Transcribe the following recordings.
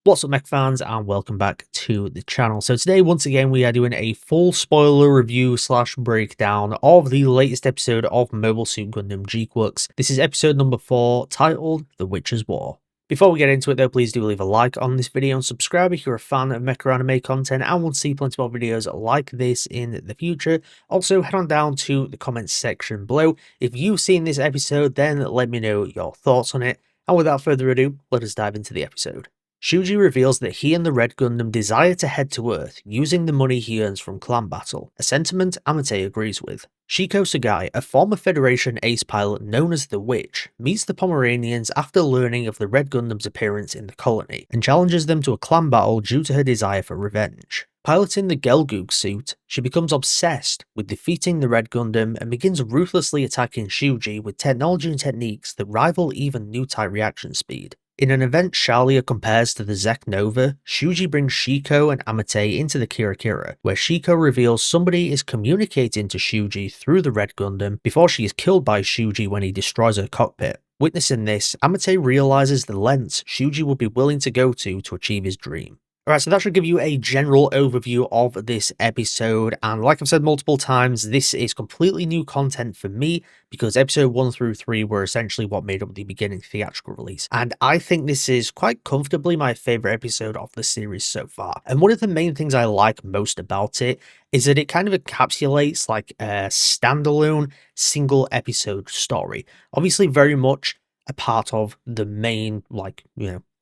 What's up, Mech fans, and welcome back to the channel. So today, once again, we are doing a full spoiler review slash breakdown of the latest episode of Mobile Suit Gundam GQuuuuuX. This is episode number 4, titled The Witcher's War. Before we get into it though, please do leave a like on this video and subscribe if you're a fan of mecha anime content and want to see plenty more videos like this in the future. Also, head on down to the comments section below. If you've seen this episode, then let me know your thoughts on it. And without further ado, let us dive into the episode. Shuji reveals that he and the Red Gundam desire to head to Earth using the money he earns from clan battle, a sentiment Amate agrees with. Shiiko Sagai, a former Federation ace pilot known as the Witch, meets the Pomeranians after learning of the Red Gundam's appearance in the colony, and challenges them to a clan battle due to her desire for revenge. Piloting the gelgoog suit, she becomes obsessed with defeating the Red Gundam and begins ruthlessly attacking Shuji with technology and techniques that rival even new-type reaction speed. In an event Shalia compares to the Zek Nova, Shuji brings Shiiko and Amate into the Kira Kira, where Shiiko reveals somebody is communicating to Shuji through the Red Gundam before she is killed by Shuji when he destroys her cockpit. Witnessing this, Amate realizes the lengths Shuji would be willing to go to achieve his dream. Alright, so that should give you a general overview of this episode, and like I've said multiple times, this is completely new content for me, because episode 1 through 3 were essentially what made up the beginning theatrical release, and I think this is quite comfortably my favourite episode of the series so far. And one of the main things I like most about it is that it kind of encapsulates like a standalone single episode story. Obviously very much a part of the main,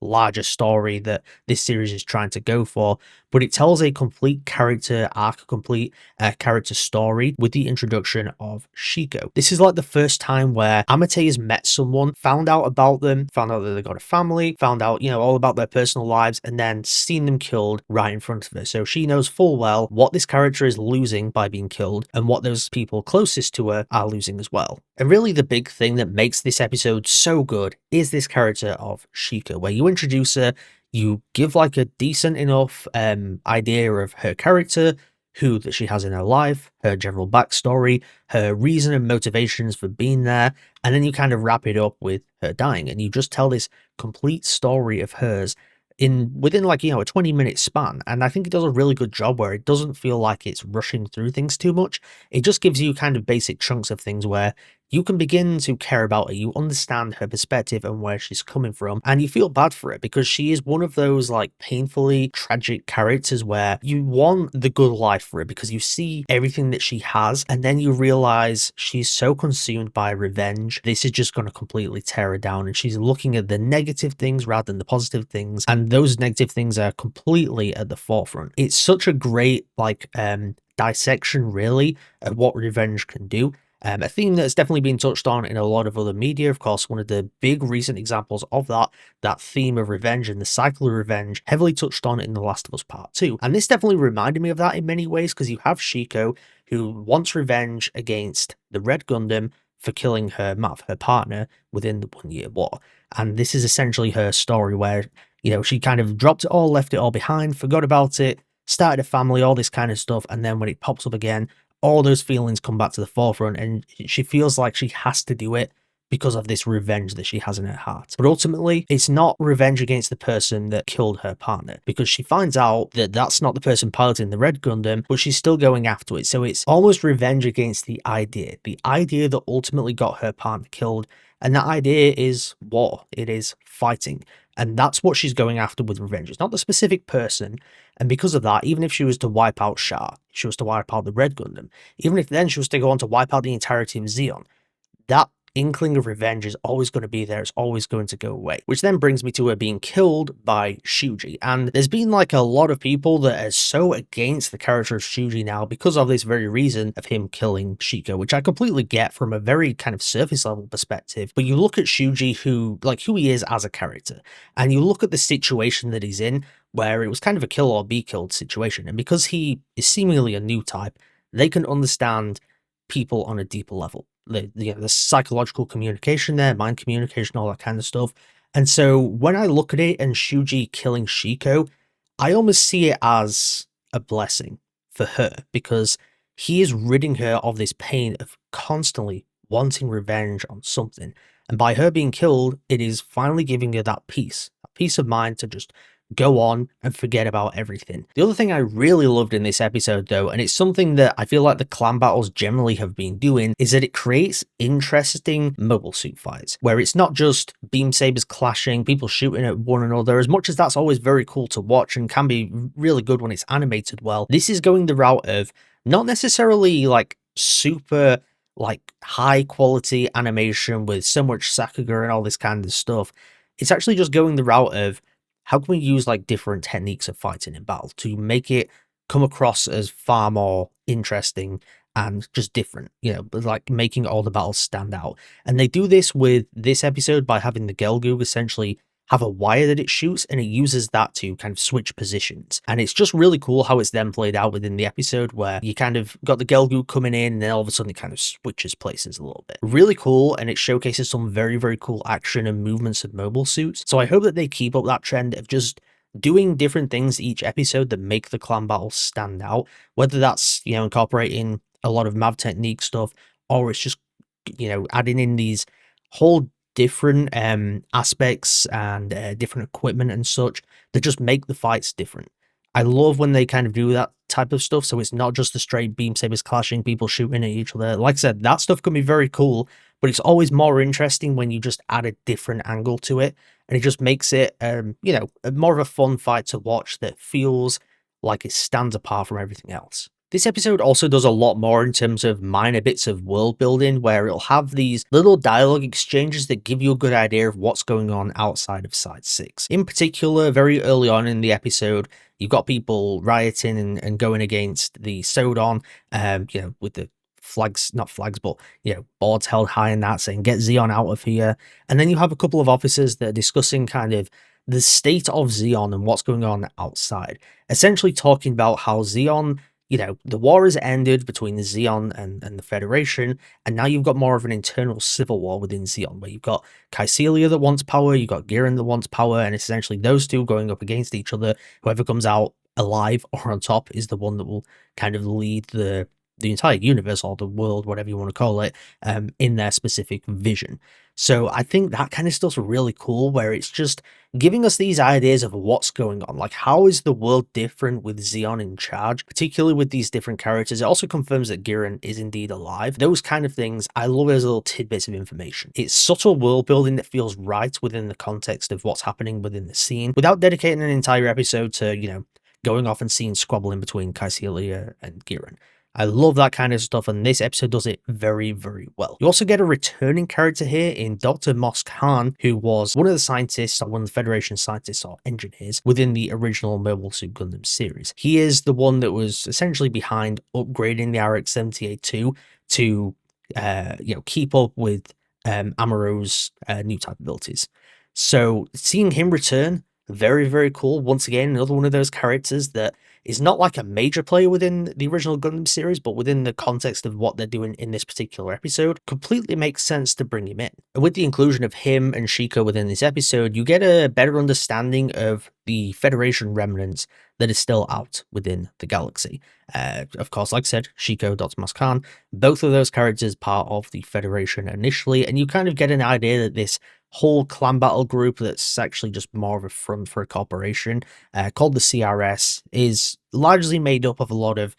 larger story that this series is trying to go for, but it tells a complete character arc, complete character story with the introduction of Shiiko. This is like the first time where Amate has met someone, found out about them, found out that they got a family, found out, all about their personal lives, and then seen them killed right in front of her. So she knows full well what this character is losing by being killed and what those people closest to her are losing as well. And really the big thing that makes this episode so good is this character of Shiiko, where you introduce her, you give like a decent enough idea of her character, who that she has in her life, her general backstory, her reason and motivations for being there, and then you kind of wrap it up with her dying, and you just tell this complete story of hers within like, a 20-minute span. And I think it does a really good job where it doesn't feel like it's rushing through things too much. It just gives you kind of basic chunks of things where you can begin to care about her, you understand her perspective and where she's coming from, and you feel bad for it because she is one of those like painfully tragic characters where you want the good life for her because you see everything that she has, and then you realize she's so consumed by revenge, this is just going to completely tear her down, and she's looking at the negative things rather than the positive things, and those negative things are completely at the forefront. It's such a great dissection really of what revenge can do. A theme that's definitely been touched on in a lot of other media. Of course, one of the big recent examples of that theme of revenge and the cycle of revenge, heavily touched on in The Last of Us Part 2. And this definitely reminded me of that in many ways, because you have Shiiko, who wants revenge against the Red Gundam for killing her partner within the 1-year war. And this is essentially her story where, she kind of dropped it all, left it all behind, forgot about it, started a family, all this kind of stuff, and then when it pops up again, all those feelings come back to the forefront, and she feels like she has to do it because of this revenge that she has in her heart. But ultimately, it's not revenge against the person that killed her partner, because she finds out that that's not the person piloting the Red Gundam, but she's still going after it. So it's almost revenge against the idea that ultimately got her partner killed. And that idea is war. It is fighting. And that's what she's going after with revenge. It's not the specific person. And because of that, even if she was to wipe out Shah, she was to wipe out the Red Gundam, even if then she was to go on to wipe out the entirety of Zeon, that inkling of revenge is always going to be there. It's always going to go away. Which then brings me to her being killed by Shuji. And there's been like a lot of people that are so against the character of Shuji now because of this very reason of him killing Shiiko, which I completely get from a very kind of surface level perspective. But you look at Shuji, who he is as a character, and you look at the situation that he's in, where it was kind of a kill or be killed situation. And because he is seemingly a new type, they can understand people on a deeper level. The psychological communication there, mind communication, all that kind of stuff. And so when I look at it and Shuji killing Shiiko, I almost see it as a blessing for her, because he is ridding her of this pain of constantly wanting revenge on something. And by her being killed, it is finally giving her that peace of mind to just go on and forget about everything. The other thing I really loved in this episode though, and it's something that I feel like the clan battles generally have been doing, is that it creates interesting mobile suit fights, where it's not just beam sabers clashing, people shooting at one another. As much as that's always very cool to watch and can be really good when it's animated well, this is going the route of not necessarily like super like high quality animation with so much Sakuga and all this kind of stuff. It's actually just going the route of how can we use like different techniques of fighting in battle to make it come across as far more interesting and just different, you know, but like making all the battles stand out. And they do this with this episode by having the gelgoog essentially have a wire that it shoots, and it uses that to kind of switch positions. And it's just really cool how it's then played out within the episode, where you kind of got the gelgoog coming in and then all of a sudden it kind of switches places a little bit. Really cool, and it showcases some very, very cool action and movements of mobile suits. So I hope that they keep up that trend of just doing different things each episode that make the clan battles stand out, whether that's, you know, incorporating a lot of Mav technique stuff, or it's just, you know, adding in these whole different aspects and different equipment and such that just make the fights different. I love when they kind of do that type of stuff, so it's not just the straight beam sabers clashing, people shooting at each other. Like I said, that stuff can be very cool, but it's always more interesting when you just add a different angle to it, and it just makes it, you know, more of a fun fight to watch that feels like it stands apart from everything else. This episode also does a lot more in terms of minor bits of world building, where it'll have these little dialogue exchanges that give you a good idea of what's going on outside of Side 6. In particular, very early on in the episode, you've got people rioting and going against the Sodon, you know, with the flags, not flags, but, you know, boards held high in that saying, get Zeon out of here. And then you have a couple of officers that are discussing kind of the state of Zeon and what's going on outside, essentially talking about how Zeon, you know, the war has ended between the Zeon and the Federation, and now you've got more of an internal civil war within Zeon, where you've got Kycelia that wants power, you've got Giran that wants power, and it's essentially those two going up against each other. Whoever comes out alive or on top is the one that will kind of lead the entire universe or the world, whatever you want to call it, in their specific vision. So I think that kind of stuff's really cool, where it's just giving us these ideas of what's going on. Like, how is the world different with Zeon in charge, particularly with these different characters? It also confirms that Giran is indeed alive. Those kind of things, I love as little tidbits of information. It's subtle world building that feels right within the context of what's happening within the scene, without dedicating an entire episode to, you know, going off and seeing squabbling between Kycelia and Giran. I love that kind of stuff, and this episode does it very, very well. You also get a returning character here in Dr. Mos Khan, who was one of the scientists, or one of the Federation scientists or engineers within the original Mobile Suit Gundam series. He is the one that was essentially behind upgrading the RX-78-2 to, you know, keep up with Amuro's new type abilities. So seeing him return, very, very cool. Once again, another one of those characters that is not like a major player within the original Gundam series, but within the context of what they're doing in this particular episode, completely makes sense to bring him in. And with the inclusion of him and Shiiko within this episode, you get a better understanding of the Federation remnants that is still out within the galaxy. Of course, like I said, Shiiko, Dr. Mos Khan, both of those characters part of the Federation initially, and you kind of get an idea that this whole clan battle group that's actually just more of a front for a corporation called the CRS is largely made up of a lot of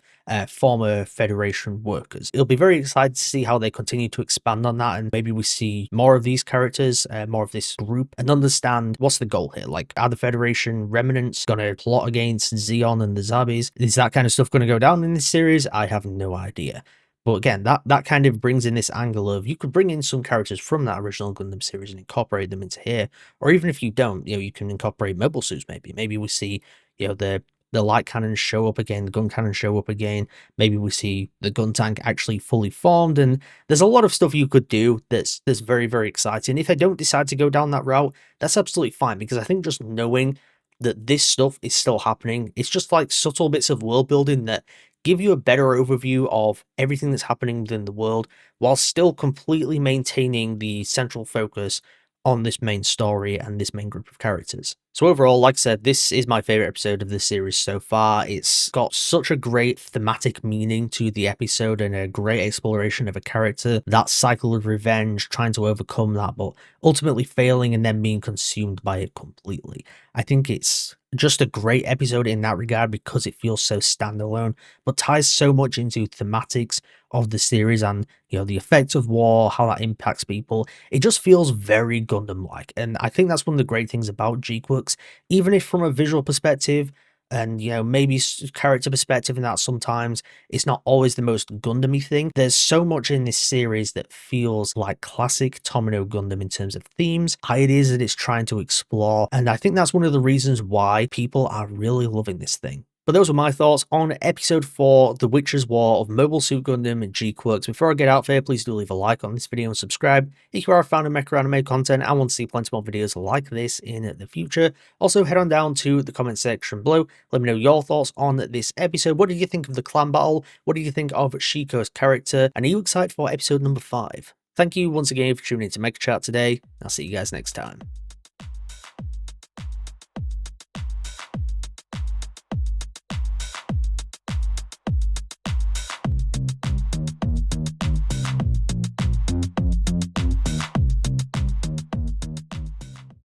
former Federation workers. It'll be very exciting to see how they continue to expand on that, and maybe we see more of these characters, more of this group, and understand what's the goal here. Like, are the Federation remnants going to plot against Zeon and the Zabis? Is that kind of stuff going to go down in this series? I have no idea. But again, that kind of brings in this angle of, you could bring in some characters from that original Gundam series and incorporate them into here. Or even if you don't, you know, you can incorporate mobile suits maybe. Maybe we see, you know, the light cannons show up again, the gun cannons show up again. Maybe we see the gun tank actually fully formed. And there's a lot of stuff you could do that's very, very exciting. If I don't decide to go down that route, that's absolutely fine, because I think just knowing that this stuff is still happening, it's just like subtle bits of world building that give you a better overview of everything that's happening within the world, while still completely maintaining the central focus on this main story and this main group of characters. So overall, like I said, this is my favorite episode of the series so far. It's got such a great thematic meaning to the episode and a great exploration of a character, that cycle of revenge, trying to overcome that, but ultimately failing and then being consumed by it completely. I think it's Just a great episode in that regard because it feels so standalone, but ties so much into thematics of the series and, the effects of war, how that impacts people. It just feels very Gundam-like, and I think that's one of the great things about GQuuuuuuX, even if from a visual perspective and, maybe character perspective and that sometimes it's not always the most Gundam-y thing. There's so much in this series that feels like classic Tomino Gundam in terms of themes, ideas that it's trying to explore, and I think that's one of the reasons why people are really loving this thing. But those were my thoughts on episode 4, The Witcher's War of Mobile Suit Gundam and GQuuuuuuX. Before I get out there, please do leave a like on this video and subscribe if you are a fan of mecha anime content and want to see plenty more videos like this in the future. Also, head on down to the comment section below. Let me know your thoughts on this episode. What did you think of the clan battle? What did you think of Shiiko's character? And are you excited for episode number 5? Thank you once again for tuning into Mecha Chat today. I'll see you guys next time.